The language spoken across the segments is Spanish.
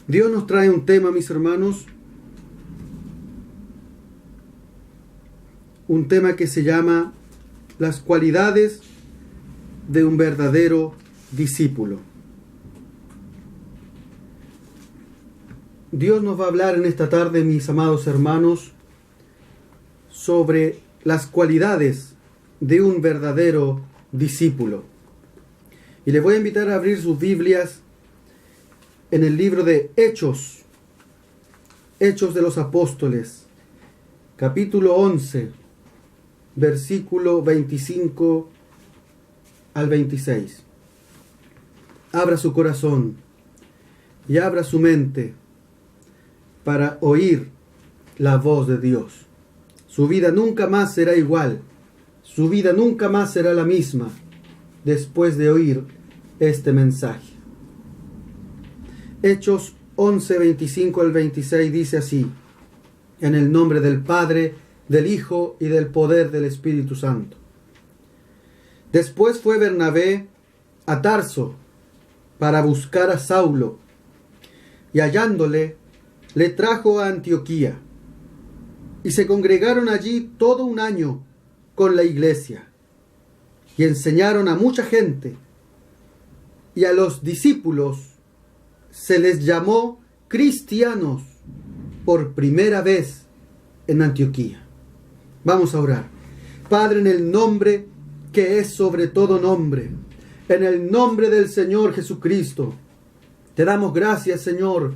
Dios nos trae un tema, mis hermanos, un tema que se llama las cualidades de un verdadero discípulo. Dios nos va a hablar en esta tarde, mis amados hermanos, sobre las cualidades de un verdadero discípulo. Y les voy a invitar a abrir sus Biblias en el libro de Hechos de los Apóstoles, capítulo 11, versículo 25 al 26. Abra su corazón y abra su mente para oír la voz de Dios. Su vida nunca más será igual. Su vida nunca más será la misma después de oír este mensaje. Hechos 11, 25 al 26 dice así: en el nombre del Padre, del Hijo y del poder del Espíritu Santo. Después fue Bernabé a Tarso para buscar a Saulo, y hallándole, le trajo a Antioquía, y se congregaron allí todo un año con la iglesia, y enseñaron a mucha gente, y a los discípulos se les llamó cristianos por primera vez en Antioquía. Vamos a orar. Padre, en el nombre que es sobre todo nombre, en el nombre del Señor Jesucristo, te damos gracias, Señor,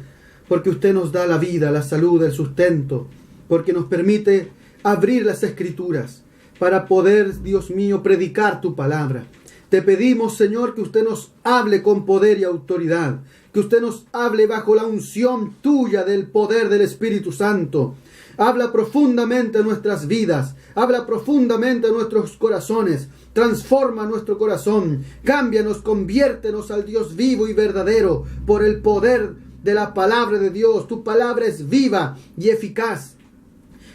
porque usted nos da la vida, la salud, el sustento, porque nos permite abrir las Escrituras para poder, Dios mío, predicar tu palabra. Te pedimos, Señor, que usted nos hable con poder y autoridad, que usted nos hable bajo la unción tuya del poder del Espíritu Santo. Habla profundamente en nuestras vidas, habla profundamente en nuestros corazones, transforma nuestro corazón, cámbianos, conviértenos al Dios vivo y verdadero por el poder de la palabra de Dios. Tu palabra es viva y eficaz.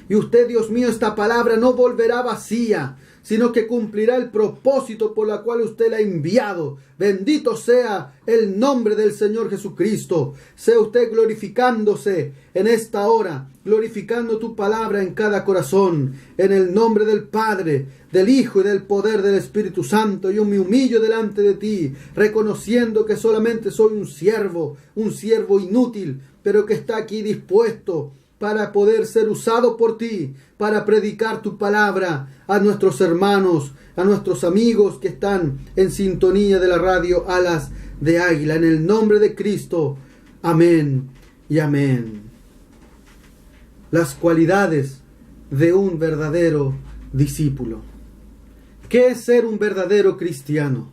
Y usted, Dios mío, esta palabra no volverá vacía, sino que cumplirá el propósito por la cual usted la ha enviado. Bendito sea el nombre del Señor Jesucristo. Sea usted glorificándose en esta hora, glorificando tu palabra en cada corazón, en el nombre del Padre, del Hijo y del poder del Espíritu Santo. Yo me humillo delante de ti, reconociendo que solamente soy un siervo inútil, pero que está aquí dispuesto para poder ser usado por ti, para predicar tu palabra a nuestros hermanos, a nuestros amigos que están en sintonía de la radio Alas de Águila. En el nombre de Cristo, amén y amén. Las cualidades de un verdadero discípulo. ¿Qué es ser un verdadero cristiano?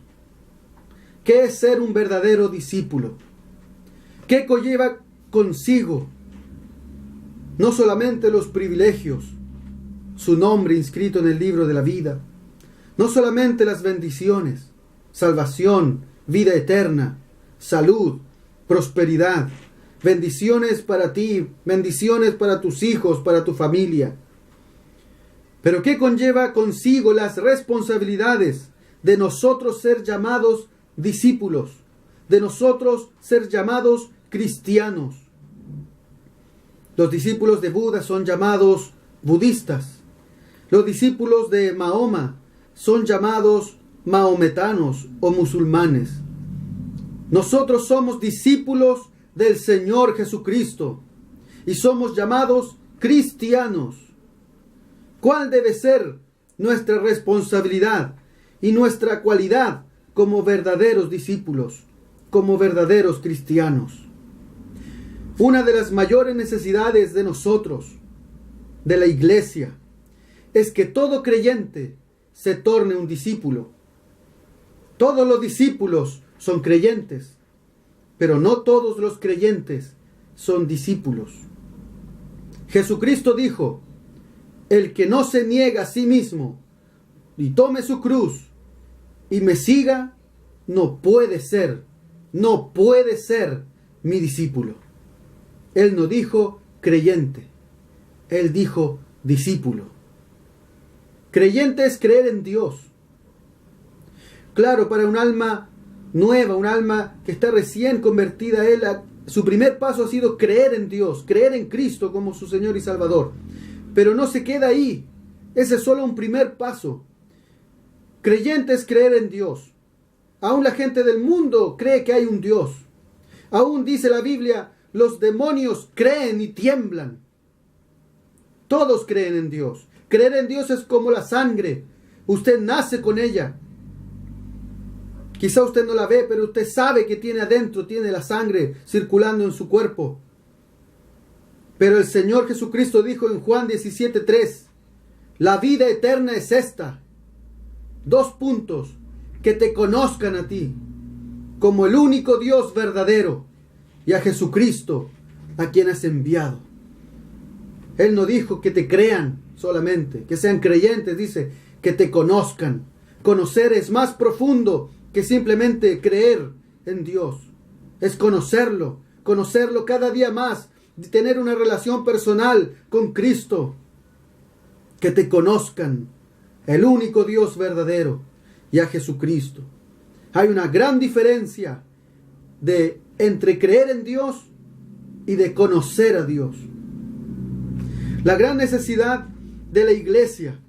¿Qué es ser un verdadero discípulo? ¿Qué conlleva consigo? No solamente los privilegios, su nombre inscrito en el libro de la vida, no solamente las bendiciones, salvación, vida eterna, salud, prosperidad, bendiciones para ti, bendiciones para tus hijos, para tu familia. Pero ¿qué conlleva consigo las responsabilidades de nosotros ser llamados discípulos, de nosotros ser llamados cristianos? Los discípulos de Buda son llamados budistas. Los discípulos de Mahoma son llamados mahometanos o musulmanes. Nosotros somos discípulos del Señor Jesucristo y somos llamados cristianos. ¿Cuál debe ser nuestra responsabilidad y nuestra cualidad como verdaderos discípulos, como verdaderos cristianos? Una de las mayores necesidades de nosotros, de la iglesia, es que todo creyente se torne un discípulo. Todos los discípulos son creyentes, pero no todos los creyentes son discípulos. Jesucristo dijo: el que no se niega a sí mismo y tome su cruz y me siga, no puede ser mi discípulo. Él no dijo creyente, él dijo discípulo. Creyente es creer en Dios. Claro, para un alma nueva, un alma que está recién convertida, Su primer paso ha sido creer en Dios, creer en Cristo como su Señor y Salvador. Pero no se queda ahí. Ese es solo un primer paso. Creyente es creer en Dios. Aún la gente del mundo cree que hay un Dios. Aún dice la Biblia, los demonios creen y tiemblan. Todos creen en Dios. Creer en Dios es como la sangre. Usted nace con ella. Quizá usted no la ve, pero usted sabe que tiene adentro, tiene la sangre circulando en su cuerpo. Pero el Señor Jesucristo dijo en Juan 17:3, la vida eterna es esta. 2 puntos. Que te conozcan a ti como el único Dios verdadero y a Jesucristo a quien has enviado. Él no dijo que te crean solamente, que sean creyentes, dice que te conozcan. Conocer es más profundo que simplemente creer en Dios. Es conocerlo cada día más, tener una relación personal con Cristo. Que te conozcan, el único Dios verdadero y a Jesucristo. Hay una gran diferencia entre creer en Dios y de conocer a Dios. La gran necesidad de la iglesia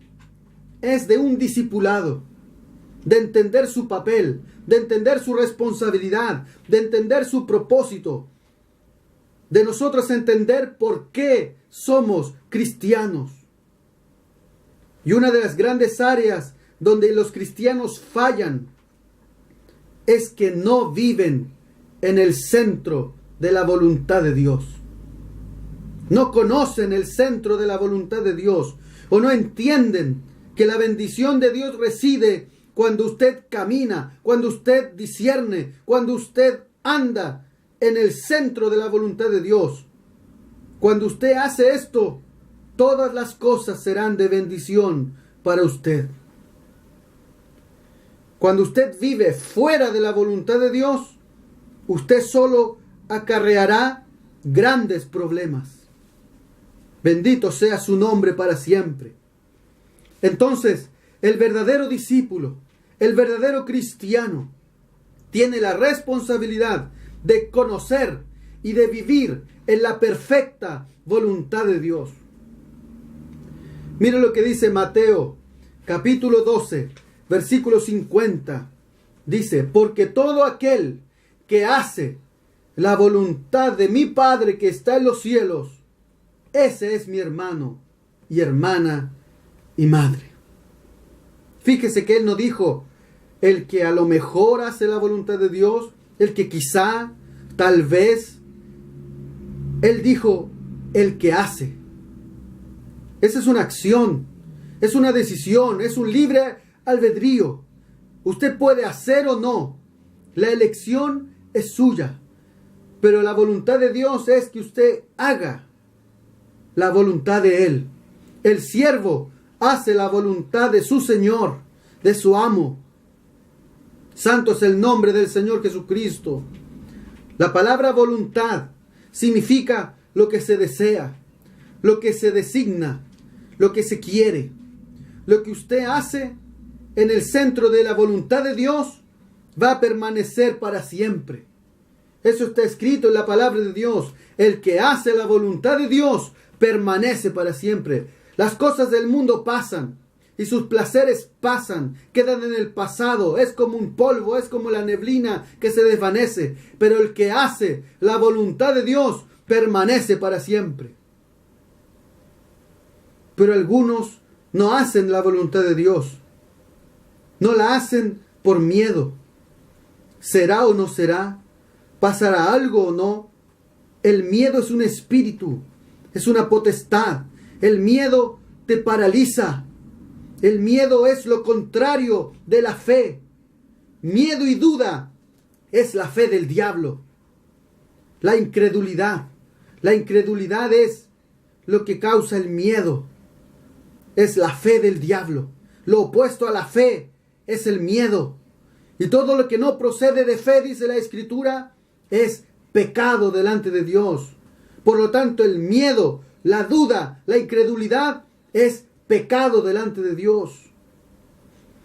es de un discipulado, de entender su papel, de entender su responsabilidad, de entender su propósito, de nosotros entender por qué somos cristianos. Y una de las grandes áreas donde los cristianos fallan es que no viven en el centro de la voluntad de Dios. No conocen el centro de la voluntad de Dios, o no entienden que la bendición de Dios reside cuando usted camina, cuando usted discierne, cuando usted anda en el centro de la voluntad de Dios. Cuando usted hace esto, todas las cosas serán de bendición para usted. Cuando usted vive fuera de la voluntad de Dios, usted solo acarreará grandes problemas. Bendito sea su nombre para siempre. Entonces, el verdadero discípulo, el verdadero cristiano, tiene la responsabilidad de conocer y de vivir en la perfecta voluntad de Dios. Mire lo que dice Mateo, capítulo 12, versículo 50. Dice, porque todo aquel que hace la voluntad de mi Padre que está en los cielos, ese es mi hermano y hermana y madre. Fíjese que él no dijo el que a lo mejor hace la voluntad de Dios, el que quizá, tal vez. Él dijo el que hace. Esa es una acción, es una decisión, es un libre albedrío. Usted puede hacer o no. La elección es suya. Pero la voluntad de Dios es que usted haga la voluntad de Él. El siervo hace la voluntad de su Señor, de su amo. Santo es el nombre del Señor Jesucristo. La palabra voluntad significa lo que se desea, lo que se designa, lo que se quiere. Lo que usted hace en el centro de la voluntad de Dios va a permanecer para siempre. Eso está escrito en la palabra de Dios. El que hace la voluntad de Dios permanece para siempre. Las cosas del mundo pasan y sus placeres pasan, quedan en el pasado. Es como un polvo, es como la neblina que se desvanece. Pero el que hace la voluntad de Dios permanece para siempre. Pero algunos no hacen la voluntad de Dios. No la hacen por miedo. ¿Será o no será? ¿Pasará algo o no? El miedo es un espíritu, es una potestad. El miedo te paraliza. El miedo es lo contrario de la fe. Miedo y duda es la fe del diablo. La incredulidad. La incredulidad es lo que causa el miedo. Es la fe del diablo. Lo opuesto a la fe es el miedo. Y todo lo que no procede de fe, dice la Escritura, es pecado delante de Dios. Por lo tanto, el miedo, la duda, la incredulidad es pecado delante de Dios.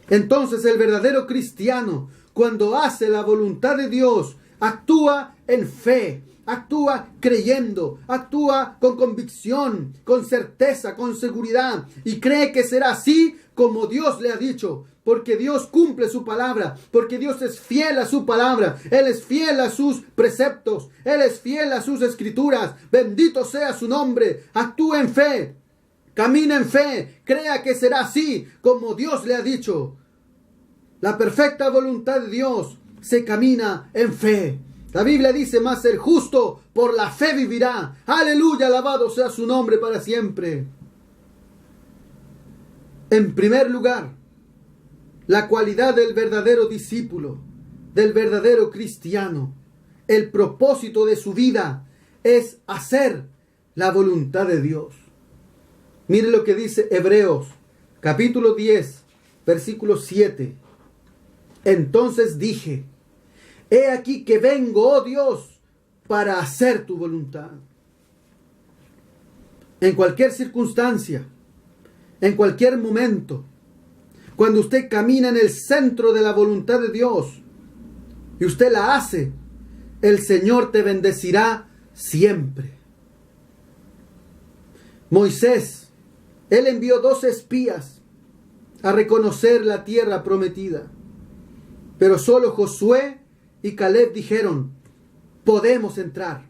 Entonces, el verdadero cristiano, cuando hace la voluntad de Dios, actúa en fe, actúa creyendo, actúa con convicción, con certeza, con seguridad, y cree que será así como Dios le ha dicho, porque Dios cumple su palabra, porque Dios es fiel a su palabra, Él es fiel a sus preceptos, Él es fiel a sus escrituras. Bendito sea su nombre. Actúa en fe, camina en fe, crea que será así como Dios le ha dicho. La perfecta voluntad de Dios se camina en fe. La Biblia dice: mas el justo por la fe vivirá. Aleluya, alabado sea su nombre para siempre. En primer lugar, la cualidad del verdadero discípulo, del verdadero cristiano. El propósito de su vida es hacer la voluntad de Dios. Mire lo que dice Hebreos, capítulo 10, versículo 7. Entonces dije: he aquí que vengo, oh Dios, para hacer tu voluntad. En cualquier circunstancia, en cualquier momento, cuando usted camina en el centro de la voluntad de Dios y usted la hace, el Señor te bendecirá siempre. Moisés, él envió 12 espías a reconocer la tierra prometida, pero solo Josué y Caleb dijeron: podemos entrar,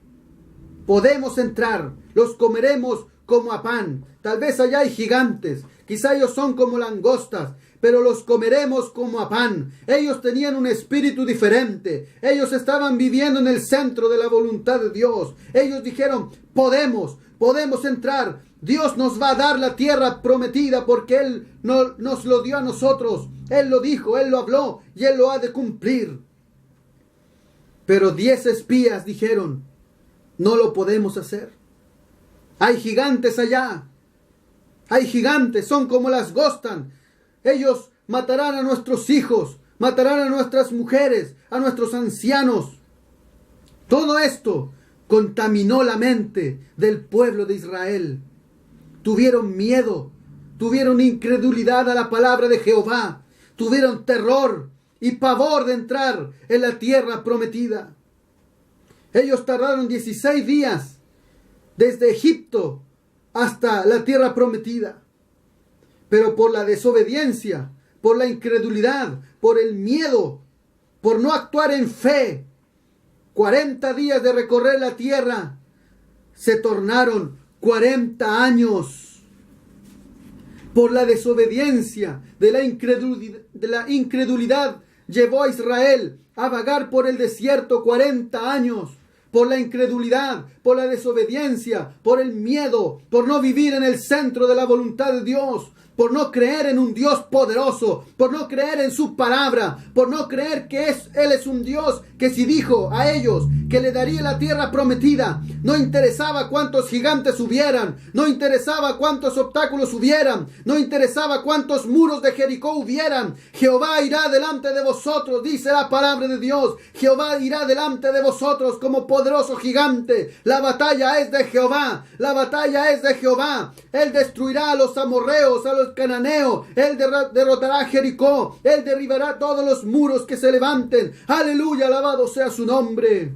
los comeremos como a pan. Tal vez allá hay gigantes, quizá ellos son como langostas, pero los comeremos como a pan. Ellos tenían un espíritu diferente. Ellos estaban viviendo en el centro de la voluntad de Dios. Ellos dijeron: podemos entrar. Dios nos va a dar la tierra prometida porque Él nos lo dio a nosotros. Él lo dijo, Él lo habló y Él lo ha de cumplir. Pero 10 espías dijeron: no lo podemos hacer. Hay gigantes allá. Hay gigantes, son como las gostan. Ellos matarán a nuestros hijos, matarán a nuestras mujeres, a nuestros ancianos. Todo esto contaminó la mente del pueblo de Israel. Tuvieron miedo, tuvieron incredulidad a la palabra de Jehová, tuvieron terror y pavor de entrar en la tierra prometida. Ellos tardaron 16 días desde Egipto hasta la tierra prometida. Pero por la desobediencia, por la incredulidad, por el miedo, por no actuar en fe, 40 días de recorrer la tierra se tornaron 40 años. Por la desobediencia, de la incredulidad, llevó a Israel a vagar por el desierto 40 años. Por la incredulidad, por la desobediencia, por el miedo, por no vivir en el centro de la voluntad de Dios, por no creer en un Dios poderoso, por no creer en su palabra, por no creer que Él es un Dios que si dijo a ellos que le daría la tierra prometida, no interesaba cuántos gigantes hubieran, no interesaba cuántos obstáculos hubieran, no interesaba cuántos muros de Jericó hubieran. Jehová irá delante de vosotros, dice la palabra de Dios. Jehová irá delante de vosotros como poderoso gigante. La batalla es de Jehová, la batalla es de Jehová. Él destruirá a los amorreos, a los cananeos. Él derrotará a Jericó. Él derribará todos los muros que se levanten. Aleluya, alabado sea su nombre.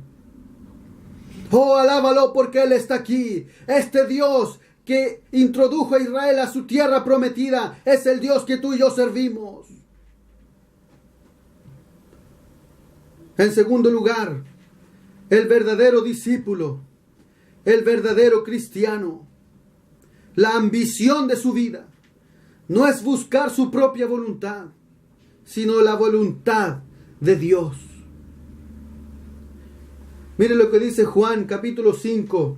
Oh, alábalo porque Él está aquí. Este Dios que introdujo a Israel a su tierra prometida es el Dios que tú y yo servimos. En segundo lugar, el verdadero discípulo, el verdadero cristiano, la ambición de su vida no es buscar su propia voluntad, sino la voluntad de Dios. Mire lo que dice Juan capítulo 5,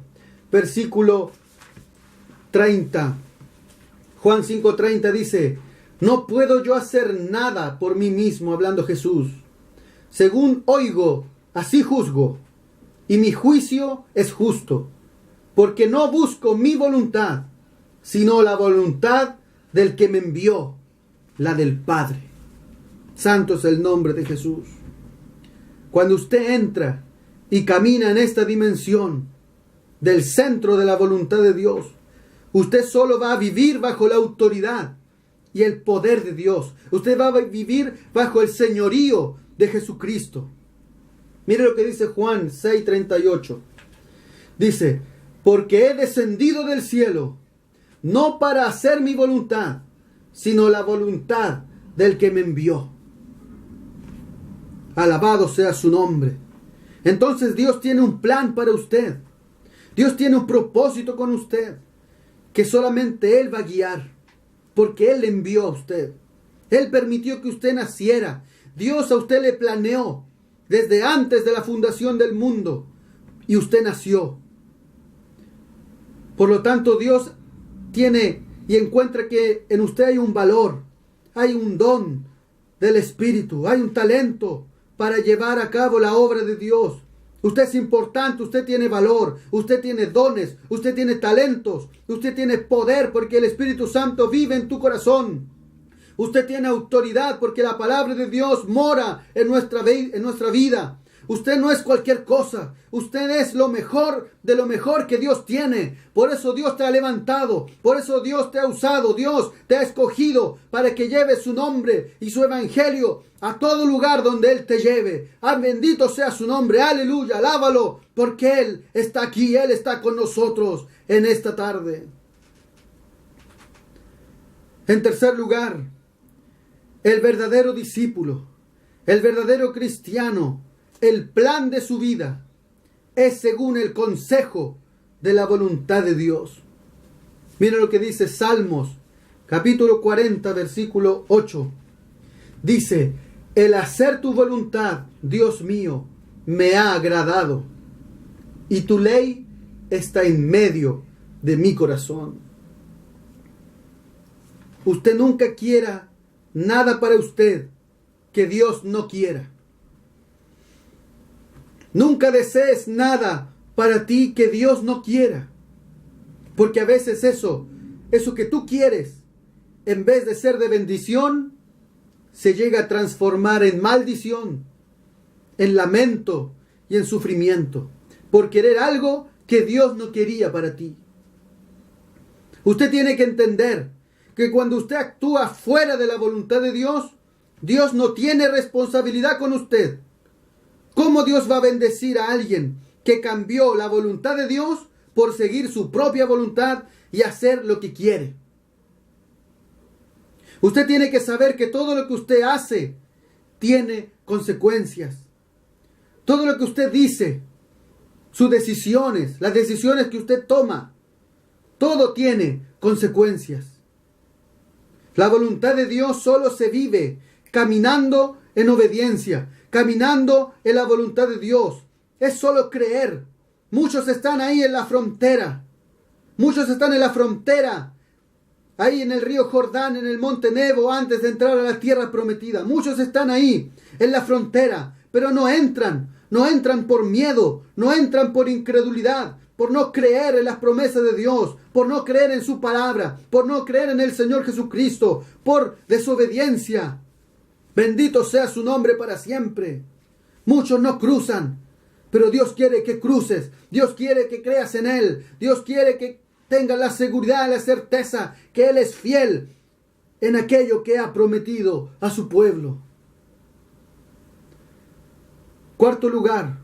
versículo 30. Juan 5:30 dice: no puedo yo hacer nada por mí mismo, hablando Jesús. Según oigo, así juzgo, y mi juicio es justo, porque no busco mi voluntad, sino la voluntad del que me envió, la del Padre. Santo es el nombre de Jesús. Cuando usted entra y camina en esta dimensión del centro de la voluntad de Dios, usted solo va a vivir bajo la autoridad y el poder de Dios. Usted va a vivir bajo el señorío de Jesucristo. Mire lo que dice Juan 6:38. Dice, porque he descendido del cielo, no para hacer mi voluntad, sino la voluntad del que me envió. Alabado sea su nombre. Entonces Dios tiene un plan para usted. Dios tiene un propósito con usted, que solamente Él va a guiar, porque Él le envió a usted. Él permitió que usted naciera. Dios a usted le planeó desde antes de la fundación del mundo, y usted nació. Por lo tanto, Dios tiene y encuentra que en usted hay un valor, hay un don del Espíritu, hay un talento para llevar a cabo la obra de Dios. Usted es importante, usted tiene valor, usted tiene dones, usted tiene talentos, usted tiene poder porque el Espíritu Santo vive en tu corazón. Usted tiene autoridad porque la palabra de Dios mora en nuestra vida. Usted no es cualquier cosa. Usted es lo mejor de lo mejor que Dios tiene. Por eso Dios te ha levantado. Por eso Dios te ha usado. Dios te ha escogido para que lleves su nombre y su evangelio a todo lugar donde Él te lleve. Bendito sea su nombre. Aleluya. Alábalo. Porque Él está aquí. Él está con nosotros en esta tarde. En tercer lugar, el verdadero discípulo, el verdadero cristiano, el plan de su vida es según el consejo de la voluntad de Dios. Mira lo que dice Salmos, capítulo 40, versículo 8. Dice, el hacer tu voluntad, Dios mío, me ha agradado, y tu ley está en medio de mi corazón. Usted nunca quiera nada para usted que Dios no quiera. Nunca desees nada para ti que Dios no quiera. Porque a veces eso que tú quieres, en vez de ser de bendición, se llega a transformar en maldición, en lamento y en sufrimiento, por querer algo que Dios no quería para ti. Usted tiene que entender que cuando usted actúa fuera de la voluntad de Dios, Dios no tiene responsabilidad con usted. ¿Cómo Dios va a bendecir a alguien que cambió la voluntad de Dios por seguir su propia voluntad y hacer lo que quiere? Usted tiene que saber que todo lo que usted hace tiene consecuencias. Todo lo que usted dice, sus decisiones, las decisiones que usted toma, todo tiene consecuencias. La voluntad de Dios solo se vive caminando en obediencia, caminando en la voluntad de Dios. Es solo creer. Muchos están ahí en la frontera. Muchos están en la frontera, ahí en el río Jordán, en el monte Nebo, antes de entrar a la tierra prometida. Muchos están ahí en la frontera, pero no entran. No entran por miedo, no entran por incredulidad, por no creer en las promesas de Dios, por no creer en su palabra, por no creer en el Señor Jesucristo, por desobediencia. Bendito sea su nombre para siempre. Muchos no cruzan, pero Dios quiere que cruces. Dios quiere que creas en Él. Dios quiere que tengas la seguridad, la certeza que Él es fiel en aquello que ha prometido a su pueblo. Cuarto lugar,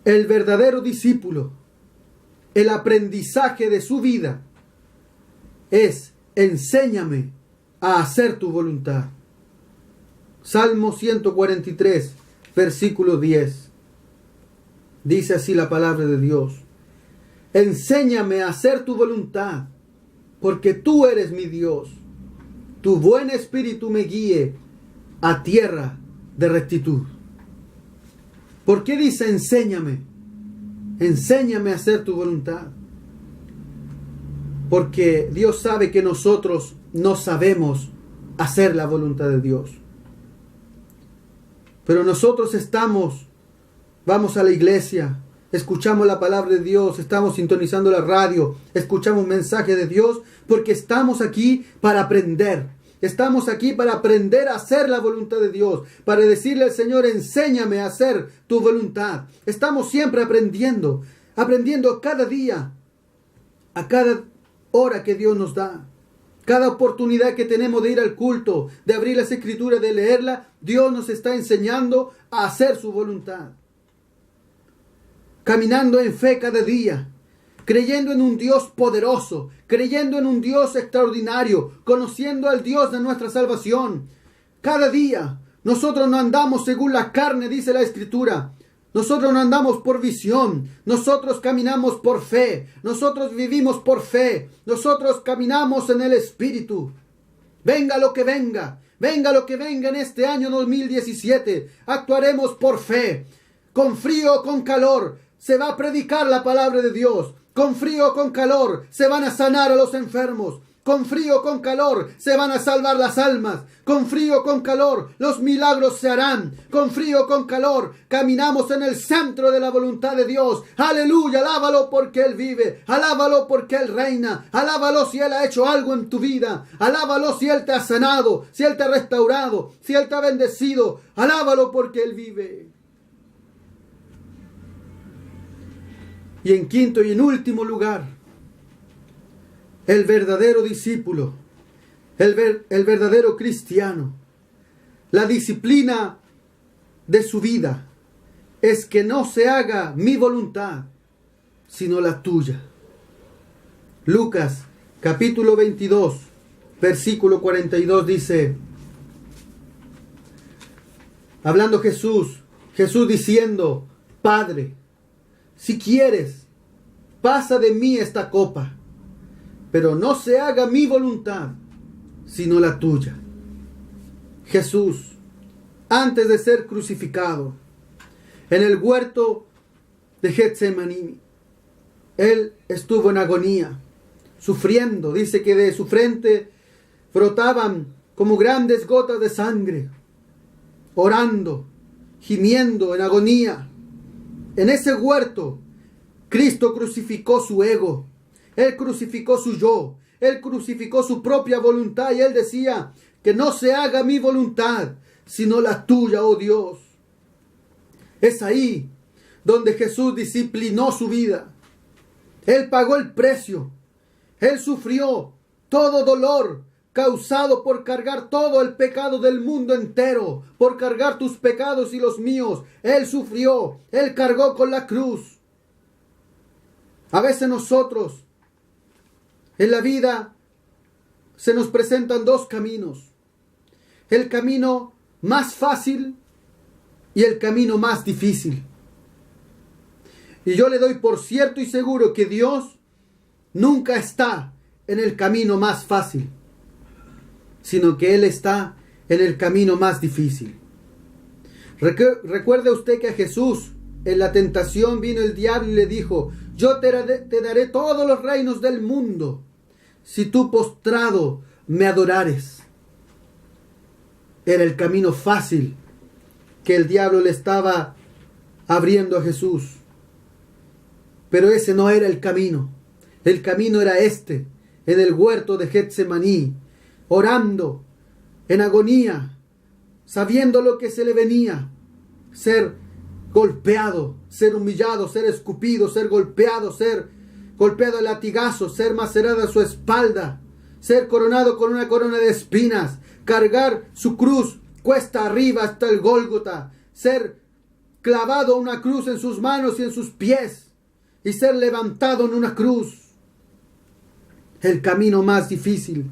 el verdadero discípulo, el aprendizaje de su vida es: enséñame a hacer tu voluntad. Salmo 143, versículo 10. Dice así la palabra de Dios: enséñame a hacer tu voluntad, porque tú eres mi Dios. Tu buen espíritu me guíe a tierra de rectitud. ¿Por qué dice enséñame? Enséñame a hacer tu voluntad. Porque Dios sabe que nosotros no sabemos hacer la voluntad de Dios. Pero nosotros vamos a la iglesia, escuchamos la palabra de Dios, estamos sintonizando la radio, escuchamos mensajes de Dios, porque estamos aquí para aprender. Estamos aquí para aprender a hacer la voluntad de Dios, para decirle al Señor: enséñame a hacer tu voluntad. Estamos siempre aprendiendo cada día, a cada hora que Dios nos da. Cada oportunidad que tenemos de ir al culto, de abrir las escrituras, de leerla, Dios nos está enseñando a hacer su voluntad. Caminando en fe cada día, creyendo en un Dios poderoso, creyendo en un Dios extraordinario, conociendo al Dios de nuestra salvación. Cada día nosotros no andamos según la carne, dice la Escritura. Nosotros no andamos por visión, nosotros caminamos por fe, nosotros vivimos por fe, nosotros caminamos en el Espíritu. Venga lo que venga, venga lo que venga en este año 2017, actuaremos por fe. Con frío o con calor se va a predicar la palabra de Dios. Con frío o con calor se van a sanar a los enfermos. Con frío o con calor se van a salvar las almas. Con frío o con calor los milagros se harán. Con frío o con calor caminamos en el centro de la voluntad de Dios. Aleluya, alábalo porque Él vive. Alábalo porque Él reina. Alábalo si Él ha hecho algo en tu vida. Alábalo si Él te ha sanado, si Él te ha restaurado, si Él te ha bendecido. Alábalo porque Él vive. Y en quinto y en último lugar, el verdadero discípulo, el verdadero cristiano, la disciplina de su vida es que no se haga mi voluntad, sino la tuya. Lucas capítulo 22, versículo 42 dice, hablando Jesús diciendo, Padre, si quieres, pasa de mí esta copa, pero no se haga mi voluntad, sino la tuya. Jesús, antes de ser crucificado, en el huerto de Getsemaní, Él estuvo en agonía, sufriendo. Dice que de su frente brotaban como grandes gotas de sangre, orando, gimiendo en agonía. En ese huerto, Cristo crucificó su ego. Él crucificó su yo. Él crucificó su propia voluntad. Y Él decía, que no se haga mi voluntad, sino la tuya, oh Dios. Es ahí donde Jesús disciplinó su vida. Él pagó el precio. Él sufrió todo dolor causado por cargar todo el pecado del mundo entero, por cargar tus pecados y los míos. Él sufrió, Él cargó con la cruz. A veces nosotros, en la vida, se nos presentan dos caminos. El camino más fácil y el camino más difícil. Y yo le doy por cierto y seguro que Dios nunca está en el camino más fácil, sino que Él está en el camino más difícil. Recuerde usted que a Jesús en la tentación vino el diablo y le dijo, yo te daré todos los reinos del mundo si tú postrado me adorares. Era el camino fácil que el diablo le estaba abriendo a Jesús. Pero ese no era el camino. El camino era este, en el huerto de Getsemaní, orando, en agonía, sabiendo lo que se le venía, ser golpeado, ser humillado, ser escupido, ser golpeado a latigazos, ser macerada su espalda, ser coronado con una corona de espinas, cargar su cruz cuesta arriba hasta el Gólgota, ser clavado a una cruz en sus manos y en sus pies, y ser levantado en una cruz. El camino más difícil.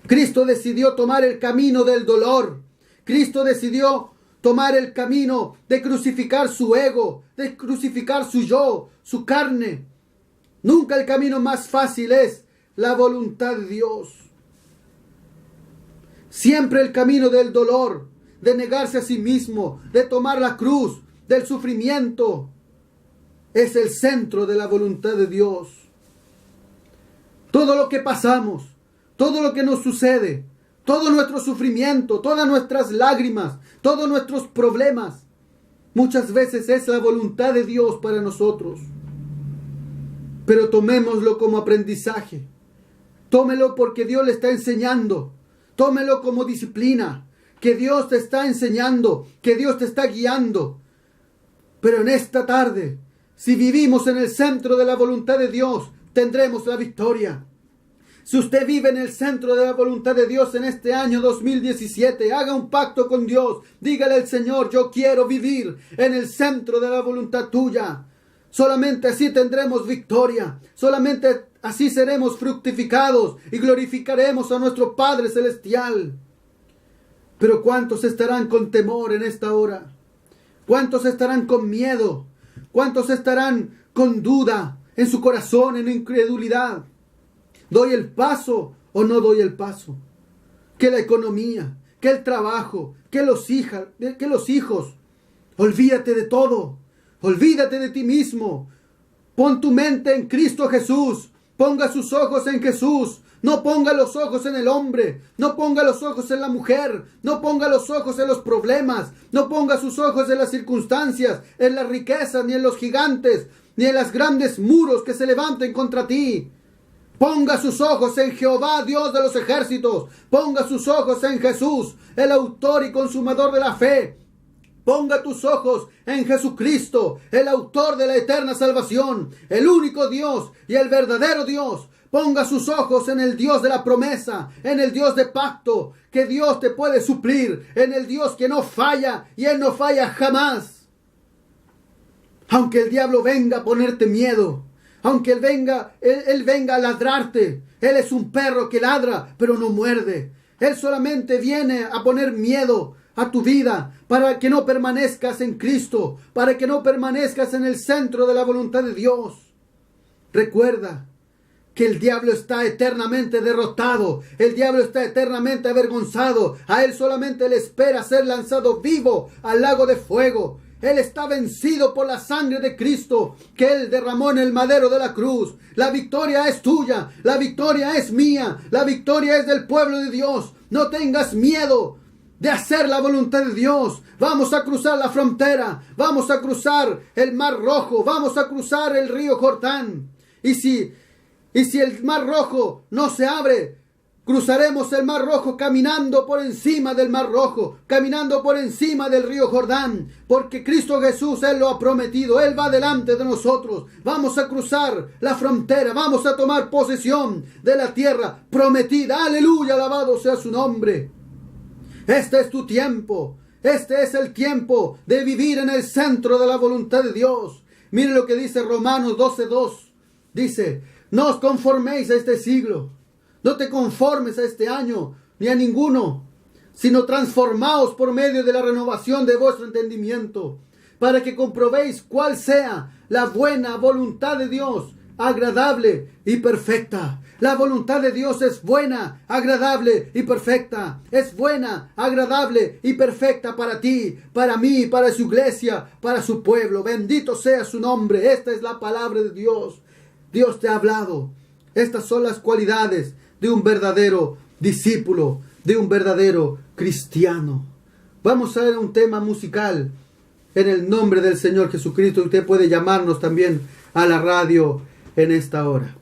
Cristo decidió tomar el camino del dolor. Cristo decidió tomar el camino de crucificar su ego, de crucificar su yo, su carne. Nunca el camino más fácil es la voluntad de Dios. Siempre el camino del dolor, de negarse a sí mismo, de tomar la cruz, del sufrimiento, es el centro de la voluntad de Dios. Todo lo que pasamos, todo lo que nos sucede, todo nuestro sufrimiento, todas nuestras lágrimas, todos nuestros problemas, muchas veces es la voluntad de Dios para nosotros. Pero tomémoslo como aprendizaje. Tómelo porque Dios le está enseñando. Tómelo como disciplina, que Dios te está enseñando, que Dios te está guiando. Pero en esta tarde, si vivimos en el centro de la voluntad de Dios, tendremos la victoria. Si usted vive en el centro de la voluntad de Dios en este año 2017, haga un pacto con Dios. Dígale al Señor, yo quiero vivir en el centro de la voluntad tuya. Solamente así tendremos victoria. Solamente así seremos fructificados y glorificaremos a nuestro Padre Celestial. Pero ¿cuántos estarán con temor en esta hora? ¿Cuántos estarán con miedo? ¿Cuántos estarán con duda en su corazón, en incredulidad? ¿Doy el paso o no doy el paso? Que la economía, que el trabajo, que los hijos. Olvídate de todo. Olvídate de ti mismo. Pon tu mente en Cristo Jesús. Ponga sus ojos en Jesús. No ponga los ojos en el hombre. No ponga los ojos en la mujer. No ponga los ojos en los problemas. No ponga sus ojos en las circunstancias, en las riquezas, ni en los gigantes, ni en los grandes muros que se levanten contra ti. Ponga sus ojos en Jehová, Dios de los ejércitos. Ponga sus ojos en Jesús, el autor y consumador de la fe. Ponga tus ojos en Jesucristo, el autor de la eterna salvación, el único Dios y el verdadero Dios. Ponga sus ojos en el Dios de la promesa, en el Dios de pacto, que Dios te puede suplir, en el Dios que no falla y Él no falla jamás. Aunque el diablo venga a ponerte miedo, aunque él venga a ladrarte, Él es un perro que ladra pero no muerde. Él solamente viene a poner miedo a tu vida para que no permanezcas en Cristo, para que no permanezcas en el centro de la voluntad de Dios. Recuerda que el diablo está eternamente derrotado, el diablo está eternamente avergonzado. A él solamente le espera ser lanzado vivo al lago de fuego. Él está vencido por la sangre de Cristo que Él derramó en el madero de la cruz. La victoria es tuya, la victoria es mía, la victoria es del pueblo de Dios. No tengas miedo de hacer la voluntad de Dios. Vamos a cruzar la frontera, vamos a cruzar el Mar Rojo, vamos a cruzar el río Jordán. Y si el Mar Rojo no se abre, cruzaremos el Mar Rojo caminando por encima del Mar Rojo, caminando por encima del río Jordán, porque Cristo Jesús, Él lo ha prometido, Él va delante de nosotros. Vamos a cruzar la frontera, vamos a tomar posesión de la tierra prometida. Aleluya, alabado sea su nombre. Este es tu tiempo, este es el tiempo de vivir en el centro de la voluntad de Dios. Mire lo que dice Romanos 12:2. Dice, no os conforméis a este siglo. No te conformes a este año, ni a ninguno, sino transformaos por medio de la renovación de vuestro entendimiento, para que comprobéis cuál sea la buena voluntad de Dios, agradable y perfecta. La voluntad de Dios es buena, agradable y perfecta. Es buena, agradable y perfecta para ti, para mí, para su iglesia, para su pueblo. Bendito sea su nombre. Esta es la palabra de Dios. Dios te ha hablado. Estas son las cualidades de un verdadero discípulo, de un verdadero cristiano. Vamos a ver un tema musical en el nombre del Señor Jesucristo. Usted puede llamarnos también a la radio en esta hora.